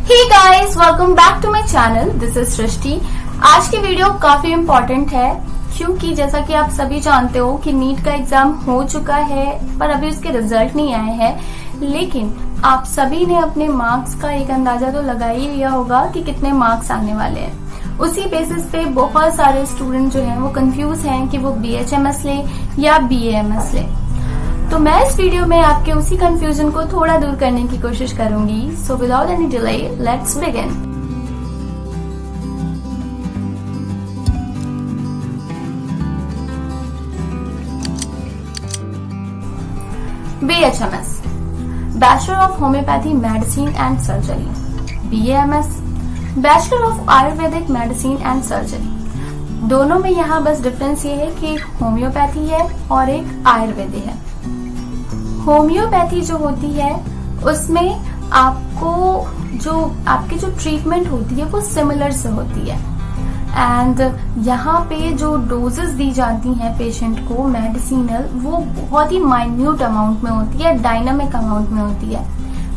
Hey guys, welcome back to my channel. This is Srishti. आज की video काफी important है क्योंकि जैसा कि आप सभी जानते हो कि नीट का एग्जाम हो चुका है पर अभी उसके रिजल्ट नहीं आए हैं। लेकिन आप सभी ने अपने मार्क्स का एक अंदाजा तो लगा ही लिया होगा कि कितने मार्क्स आने वाले हैं। उसी बेसिस पे बहुत सारे स्टूडेंट जो हैं वो कंफ्यूज हैं कि वो BHMS ले या BAMS ले। तो मैं इस वीडियो में आपके उसी कंफ्यूजन को थोड़ा दूर करने की कोशिश करूंगी। So without any delay let's begin. BHMS, bachelor of homeopathy medicine and surgery. BAMS, bachelor of Ayurvedic medicine and surgery. दोनों में यहाँ बस डिफरेंस ये है कि एक होम्योपैथी है और एक आयुर्वेदिक है। होम्योपैथी जो होती है उसमें आपकी जो ट्रीटमेंट होती है वो सिमिलर से होती है एंड यहाँ पे जो डोजेस दी जाती हैं पेशेंट को मेडिसिनल वो बहुत ही माइन्यूट अमाउंट में होती है, डायनामिक अमाउंट में होती है,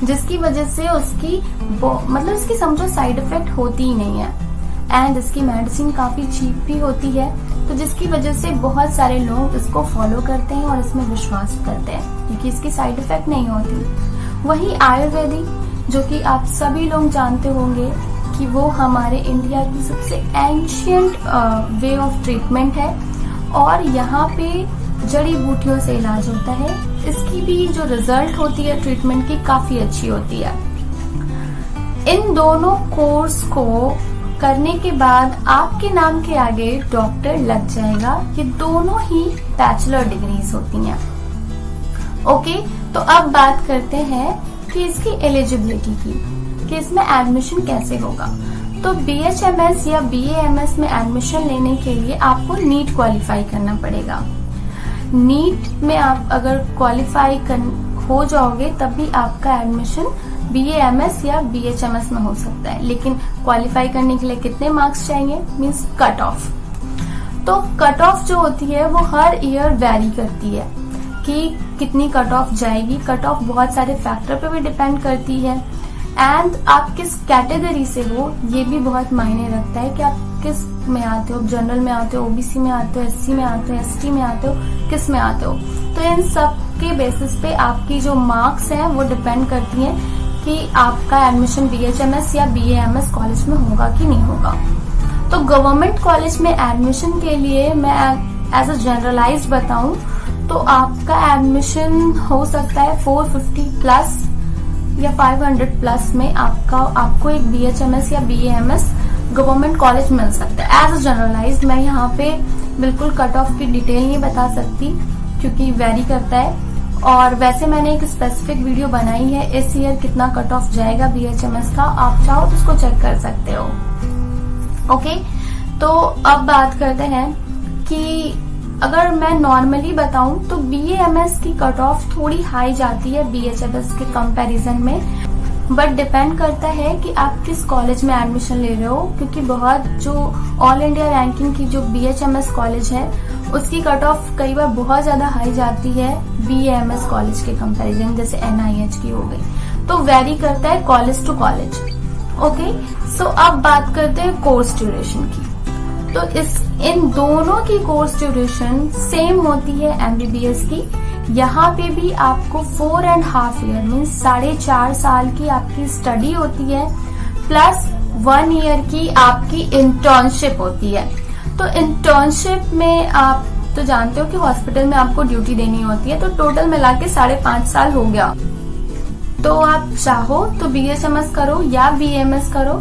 जिसकी वजह से उसकी समझो साइड इफेक्ट होती ही नहीं है एंड इसकी मेडिसिन काफी चीप भी होती है, तो जिसकी वजह से बहुत सारे लोग इसको फॉलो करते हैं और इसमें विश्वास करते हैं क्योंकि इसकी साइड इफेक्ट नहीं होती। वही आयुर्वेदिक जो कि आप सभी लोग जानते होंगे कि वो हमारे इंडिया की सबसे एंशियंट वे ऑफ ट्रीटमेंट है और यहाँ पे जड़ी बूटियों से इलाज होता है। इसकी भी जो रिजल्ट होती है ट्रीटमेंट की काफी अच्छी होती है। इन दोनों कोर्स को करने के बाद आपके नाम के आगे डॉक्टर लग जाएगा। ये दोनों ही बैचलर डिग्रीज होती हैं। ओके, तो अब बात करते हैं कि इसकी एलिजिबिलिटी की, कि इसमें एडमिशन कैसे होगा। तो BHMS या BAMS में एडमिशन लेने के लिए आपको नीट क्वालिफाई करना पड़ेगा। नीट में आप अगर क्वालिफाई हो जाओगे तभी आपका एडमिशन BAMS या BHMS में हो सकता है। लेकिन क्वालिफाई करने के लिए कितने मार्क्स चाहिए, मींस कट ऑफ। तो कट ऑफ जो होती है वो हर ईयर वेरी करती है कि कितनी कट ऑफ जाएगी। कट ऑफ बहुत सारे फैक्टर पे भी डिपेंड करती है एंड आप किस कैटेगरी से हो ये भी बहुत मायने रखता है कि आप किस में आते हो, जनरल में आते हो, OBC में आते हो, SC में आते हो, ST में आते हो, किस में आते हो। तो इन सब के बेसिस पे आपकी जो मार्क्स हैं वो डिपेंड करती हैं कि आपका एडमिशन BHMS या BAMS कॉलेज में होगा कि नहीं होगा। तो गवर्नमेंट कॉलेज में एडमिशन के लिए मैं एज अ जनरलाइज्ड बताऊं तो आपका एडमिशन हो सकता है 450 प्लस या 500 प्लस में आपको एक BHMS या BAMS गवर्नमेंट कॉलेज मिल सकता है। एज अ जनरलाइज्ड मैं यहाँ पे बिल्कुल कट ऑफ की डिटेल नहीं बता सकती क्योंकि वेरी करता है। और वैसे मैंने एक स्पेसिफिक वीडियो बनाई है इस ईयर कितना कट ऑफ जाएगा BHMS का, आप चाहो तो उसको चेक कर सकते हो। ओके, तो अब बात करते हैं कि अगर मैं नॉर्मली बताऊं तो BAMS की कट ऑफ थोड़ी हाई जाती है BHMS के कंपैरिजन में, बट डिपेंड करता है कि आप किस कॉलेज में एडमिशन ले रहे हो क्योंकि बहुत जो ऑल इंडिया रैंकिंग की जो BHMS कॉलेज है उसकी कट ऑफ कई बार बहुत ज्यादा हाई जाती है BAMS कॉलेज के कंपैरिजन, जैसे NIH की हो गई। तो वेरी करता है कॉलेज टू कॉलेज। ओके, सो अब बात करते हैं कोर्स ड्यूरेशन की। तो इन दोनों की कोर्स ड्यूरेशन सेम होती है MBBS की। यहाँ पे भी आपको 4.5 ईयर मीन्स 4.5 साल की आपकी स्टडी होती है प्लस 1 ईयर की आपकी इंटर्नशिप होती है। तो इंटर्नशिप में आप तो जानते हो कि हॉस्पिटल में आपको ड्यूटी देनी होती है, तो टोटल मिला के 5.5 साल हो गया। तो आप चाहो तो BHMS करो या BAMS करो,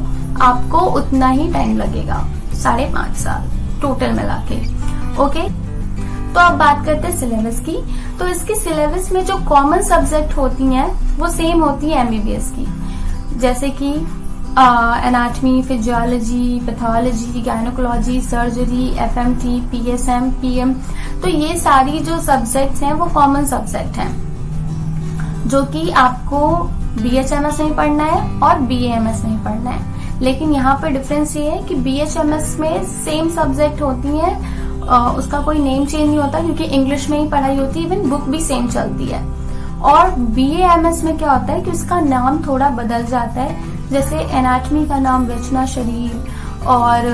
आपको उतना ही टाइम लगेगा, 5.5 साल टोटल मिला के। ओके, तो अब बात करते हैं सिलेबस की। तो इसकी सिलेबस में जो कॉमन सब्जेक्ट होती हैं वो सेम होती है MBBS की, जैसे कि anatomy, physiology, pathology, gynaecology, surgery, FMT, PSM, PM। तो ये सारी जो सब्जेक्ट्स हैं वो कॉमन सब्जेक्ट हैं जो कि आपको BHMS नहीं पढ़ना है और BAMS नहीं पढ़ना है। लेकिन यहाँ पे डिफरेंस ये है कि BHMS में सेम सब्जेक्ट होती हैं, उसका कोई नेम चेंज नहीं होता क्योंकि इंग्लिश में ही पढ़ाई होती है, इवन बुक भी सेम चलती है। और BAMS में क्या होता है कि उसका नाम थोड़ा बदल जाता है जैसे एनाटमी का नाम रचना शरीर और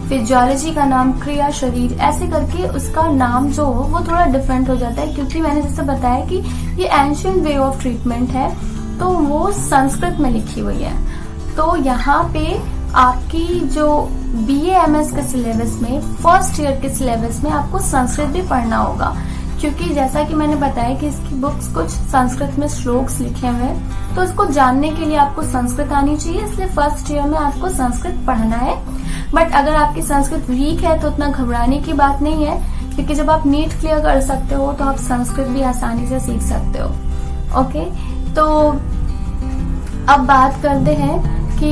फिजियोलॉजी का नाम क्रिया शरीर, ऐसे करके उसका नाम जो हो वो थोड़ा डिफरेंट हो जाता है, क्योंकि मैंने जैसे बताया कि ये एंशिएंट वे ऑफ ट्रीटमेंट है तो वो संस्कृत में लिखी हुई है। तो यहाँ पे आपकी जो BA-MS के सिलेबस में फर्स्ट ईयर के सिलेबस में आपको संस्कृत भी पढ़ना होगा, क्योंकि जैसा कि मैंने बताया कि इसकी बुक्स कुछ संस्कृत में श्लोक्स लिखे हुए हैं, तो इसको जानने के लिए आपको संस्कृत आनी चाहिए, इसलिए फर्स्ट ईयर में आपको संस्कृत पढ़ना है। बट अगर आपकी संस्कृत वीक है तो उतना घबराने की बात नहीं है, क्योंकि जब आप नीट क्लियर कर सकते हो तो आप संस्कृत भी आसानी से सीख सकते हो। ओके, तो अब बात करते हैं कि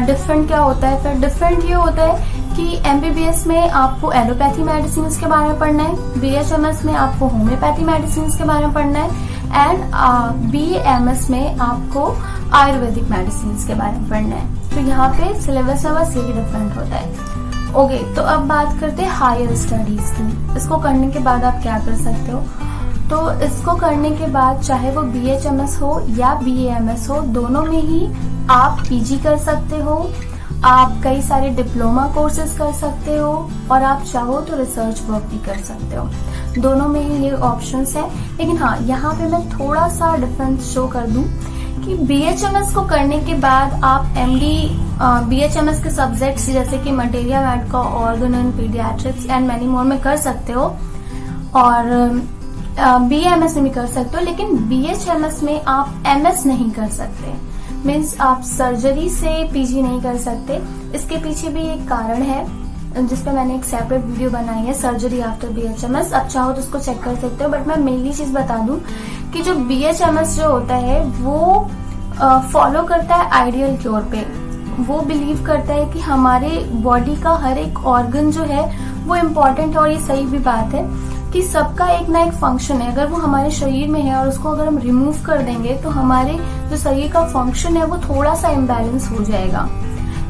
डिफरेंट क्या होता है। फिर डिफरेंट ये होता है कि MBBS में आपको एलोपैथी मेडिसिन के बारे में पढ़ना है, BHMS में आपको होम्योपैथी मेडिसिन के बारे में पढ़ना है, एंड BA-MS में आपको आयुर्वेदिक मेडिसिन के बारे में पढ़ना है। तो यहाँ पे सिलेबस में बस यही डिफरेंट होता है। ओके, तो अब बात करते हैं हायर स्टडीज की। इसको करने के बाद आप क्या कर सकते हो। तो इसको करने के बाद चाहे वो BHMS हो या BA-MS हो, दोनों में ही आप PG कर सकते हो, आप कई सारे डिप्लोमा कोर्सेज कर सकते हो, और आप चाहो तो रिसर्च वर्क भी कर सकते हो। दोनों में ही ये ऑप्शंस है। लेकिन हाँ, यहाँ पे मैं थोड़ा सा डिफरेंस शो कर दूं कि BHMS को करने के बाद आप MD BHMS के सब्जेक्ट्स जैसे कि मटेरिया मैट का organ and paediatrics and many more में कर सकते हो, और BA-MS में भी कर सकते हो। लेकिन BHMS में आप MS नहीं कर सकते, मीन्स आप सर्जरी से PG नहीं कर सकते। इसके पीछे भी एक कारण है जिसपे मैंने एक सेपरेट वीडियो बनाई है, सर्जरी आफ्टर BHMS। आप चाहो तो उसको चेक कर सकते हो। बट मैं मेनली चीज बता दूं कि जो BHMS जो होता है वो फॉलो करता है आइडियल क्योर पे। वो बिलीव करता है कि हमारे बॉडी का हर एक ऑर्गन जो है वो इम्पोर्टेंट है, और ये सही भी बात है कि सबका एक ना एक फंक्शन है। अगर वो हमारे शरीर में है और उसको अगर हम रिमूव कर देंगे तो हमारे जो शरीर का फंक्शन है वो थोड़ा सा इम्बैलेंस हो जाएगा।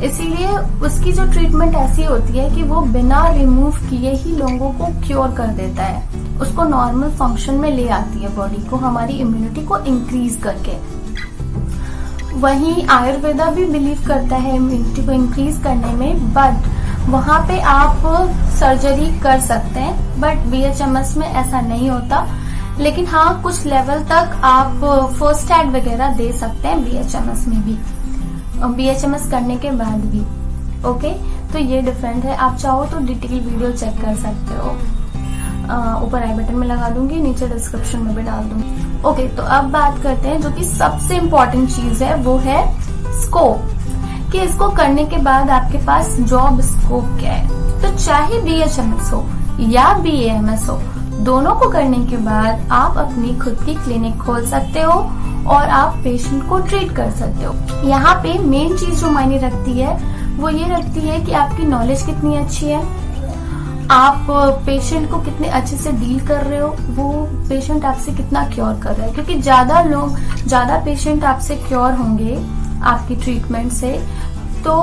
इसीलिए उसकी जो ट्रीटमेंट ऐसी होती है कि वो बिना रिमूव किए ही लोगों को क्योर कर देता है, उसको नॉर्मल फंक्शन में ले आती है बॉडी को, हमारी इम्यूनिटी को इंक्रीज करके। वहीं आयुर्वेदा भी बिलीव करता है इम्यूनिटी को इंक्रीज करने में, बट वहां पे आप सर्जरी कर सकते हैं। बट BHMS में ऐसा नहीं होता। लेकिन हाँ, कुछ लेवल तक आप फर्स्ट एड वगैरह दे सकते हैं BHMS में भी, BHMS करने के बाद भी। ओके, तो ये डिफरेंट है। आप चाहो तो डिटेल वीडियो चेक कर सकते हो, ऊपर आई बटन में लगा दूंगी, नीचे डिस्क्रिप्शन में भी डाल दूंगी। ओके, तो अब बात करते हैं जो कि सबसे इम्पोर्टेंट चीज है, वो है स्कोप, कि इसको करने के बाद आपके पास जॉब स्कोप क्या है। तो चाहे BHMS हो या BA-MS हो, दोनों को करने के बाद आप अपनी खुद की क्लिनिक खोल सकते हो और आप पेशेंट को ट्रीट कर सकते हो। यहाँ पे मेन चीज जो मायने रखती है वो ये रखती है कि आपकी नॉलेज कितनी अच्छी है, आप पेशेंट को कितने अच्छे से डील कर रहे हो, वो पेशेंट आपसे कितना क्योर कर रहा है। क्योंकि ज्यादा पेशेंट आपसे क्योर होंगे आपकी ट्रीटमेंट से, तो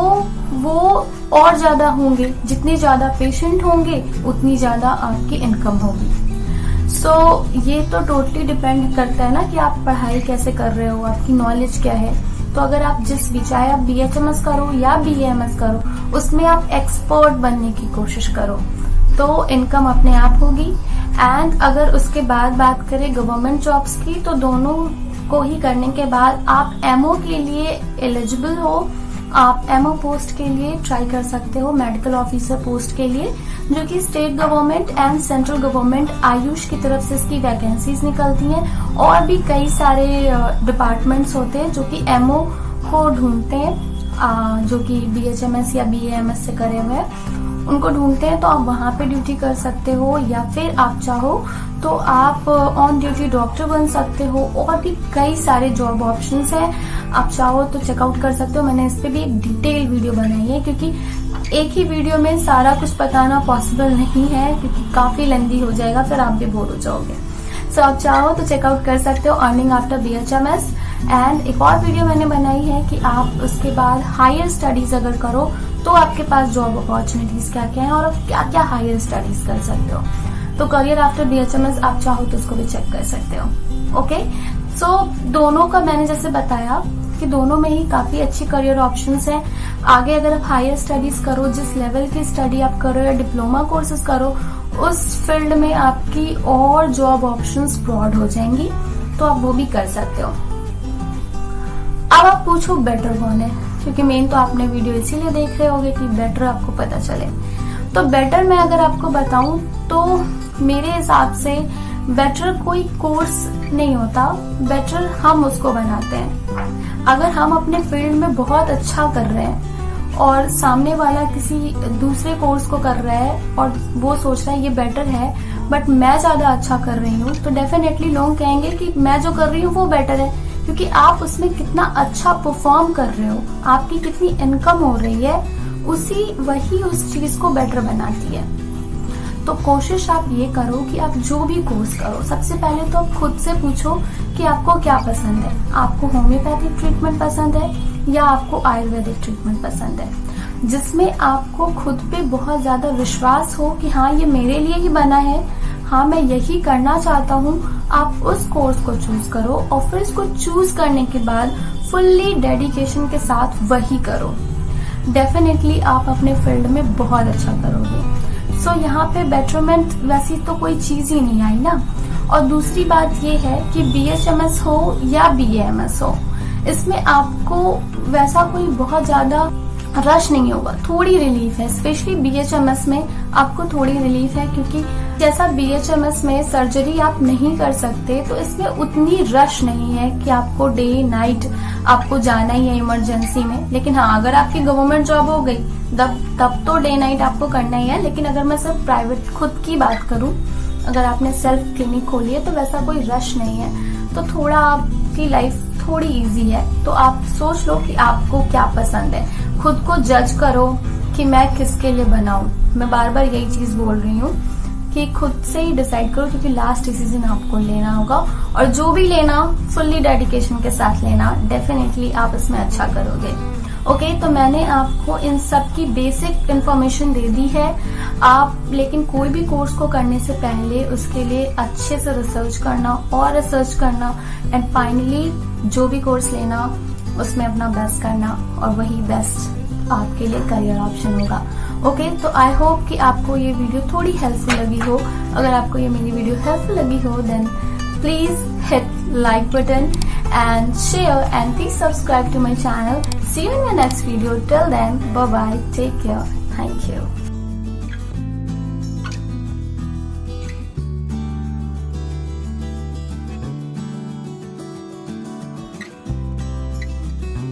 वो और ज्यादा होंगे। जितने ज्यादा पेशेंट होंगे उतनी ज्यादा आपकी इनकम होगी। सो ये तो टोटली डिपेंड करता है ना कि आप पढ़ाई कैसे कर रहे हो, आपकी नॉलेज क्या है। तो अगर आप जिस भी, चाहे आप BHMS करो या BA-MS करो, उसमें आप एक्सपर्ट बनने की कोशिश करो तो इनकम अपने आप होगी। एंड अगर उसके बाद बात करें गवर्नमेंट जॉब्स की, तो दोनों को ही करने के बाद आप MO के लिए एलिजिबल हो। आप MO पोस्ट के लिए ट्राई कर सकते हो, मेडिकल ऑफिसर पोस्ट के लिए, जो कि state government and central government Ayush की तरफ से इसकी वैकेंसीज निकलती हैं। और भी कई सारे डिपार्टमेंट्स होते हैं जो कि MO को ढूंढते हैं, जो कि BHMS या BA-MS से करे हुए हैं, उनको ढूंढते हैं। तो आप वहां पे ड्यूटी कर सकते हो, या फिर आप चाहो तो आप ऑन ड्यूटी डॉक्टर बन सकते हो। और भी कई सारे जॉब ऑप्शंस हैं, आप चाहो तो चेकआउट कर सकते हो। मैंने इस पे भी एक डिटेल वीडियो बनाई है, क्योंकि एक ही वीडियो में सारा कुछ बताना पॉसिबल नहीं है, क्योंकि काफी लेंदी हो जाएगा, फिर आप भी बोर हो जाओगे। सो आप चाहो तो चेकआउट कर सकते हो अर्निंग आफ्टर BHMS। एंड एक और वीडियो मैंने बनाई है कि आप उसके बाद हायर स्टडीज अगर करो तो आपके पास जॉब अपॉर्चुनिटीज क्या क्या है और आप क्या क्या हायर स्टडीज कर सकते हो। तो करियर आफ्टर BHMS आप चाहो तो उसको भी चेक कर सकते हो। ओके, सो दोनों का मैंने जैसे बताया कि दोनों में ही काफी अच्छी करियर ऑप्शंस हैं। आगे अगर आप हायर स्टडीज करो, जिस लेवल की स्टडी आप करो या डिप्लोमा कोर्सेज करो, उस फील्ड में आपकी और जॉब ऑप्शंस ब्रॉड हो जाएंगी, तो आप वो भी कर सकते हो। अब आप पूछो बेटर कौन है, क्योंकि मेन तो आपने वीडियो इसीलिए देख रहे होगे कि बेटर आपको पता चले। तो बेटर मैं अगर आपको बताऊं तो मेरे हिसाब से बेटर कोई कोर्स नहीं होता, बेटर हम उसको बनाते हैं। अगर हम अपने फील्ड में बहुत अच्छा कर रहे हैं और सामने वाला किसी दूसरे कोर्स को कर रहा है और वो सोच रहा है ये बेटर है बट मैं ज्यादा अच्छा कर रही हूँ, तो डेफिनेटली लोग कहेंगे कि मैं जो कर रही हूँ वो बेटर है, क्योंकि आप उसमें कितना अच्छा परफॉर्म कर रहे हो, आपकी कितनी इनकम हो रही है, वही उस चीज को बेटर बनाती है। तो कोशिश आप ये करो कि आप जो भी कोर्स करो, सबसे पहले तो आप खुद से पूछो कि आपको क्या पसंद है। आपको होम्योपैथिक ट्रीटमेंट पसंद है या आपको आयुर्वेदिक ट्रीटमेंट पसंद है, जिसमें आपको खुद पे बहुत ज्यादा विश्वास हो कि हाँ ये मेरे लिए ही बना है, हाँ मैं यही करना चाहता हूँ। आप उस कोर्स को चूज करो और फिर इसको चूज करने के बाद फुल्ली डेडिकेशन के साथ वही करो। डेफिनेटली आप अपने फील्ड में बहुत अच्छा करोगे। सो यहाँ पे बेटरमेंट वैसी तो कोई चीज ही नहीं आई ना। और दूसरी बात ये है कि BHMS हो या BAMS हो, इसमें आपको वैसा कोई बहुत ज्यादा रश नहीं होगा, थोड़ी रिलीफ है। स्पेशली BHMS में आपको थोड़ी रिलीफ है, क्योंकि जैसा BHMS में सर्जरी आप नहीं कर सकते, तो इसमें उतनी रश नहीं है कि आपको डे नाइट आपको जाना ही है इमरजेंसी में। लेकिन हाँ, अगर आपकी गवर्नमेंट जॉब हो गई तब तो डे नाइट आपको करना ही है। लेकिन अगर मैं सिर्फ प्राइवेट खुद की बात करूं, अगर आपने सेल्फ क्लिनिक खोली है तो वैसा कोई रश नहीं है, तो थोड़ा आपकी लाइफ थोड़ी इजी है। तो आप सोच लो कि आपको क्या पसंद है, खुद को जज करो कि मैं किसके लिए बनाऊं। मैं बार बार यही चीज बोल रही हूँ कि खुद से ही डिसाइड करो, क्योंकि लास्ट डिसीजन आपको लेना होगा, और जो भी लेना फुल्ली डेडिकेशन के साथ लेना। डेफिनेटली आप इसमें अच्छा करोगे। ओके, तो मैंने आपको इन सब की बेसिक इन्फॉर्मेशन दे दी है। आप लेकिन कोई भी कोर्स को करने से पहले उसके लिए अच्छे से रिसर्च करना और रिसर्च करना, एंड फाइनली जो भी कोर्स लेना उसमें अपना बेस्ट करना, और वही बेस्ट आपके लिए करियर ऑप्शन होगा। ओके, तो आई होप कि आपको ये वीडियो थोड़ी हेल्पफुल लगी हो। अगर आपको ये मेरी वीडियो हेल्पफुल लगी हो, then please hit like button and share, and please subscribe to my channel. See you in my next video. Till then, bye bye, take care, thank you.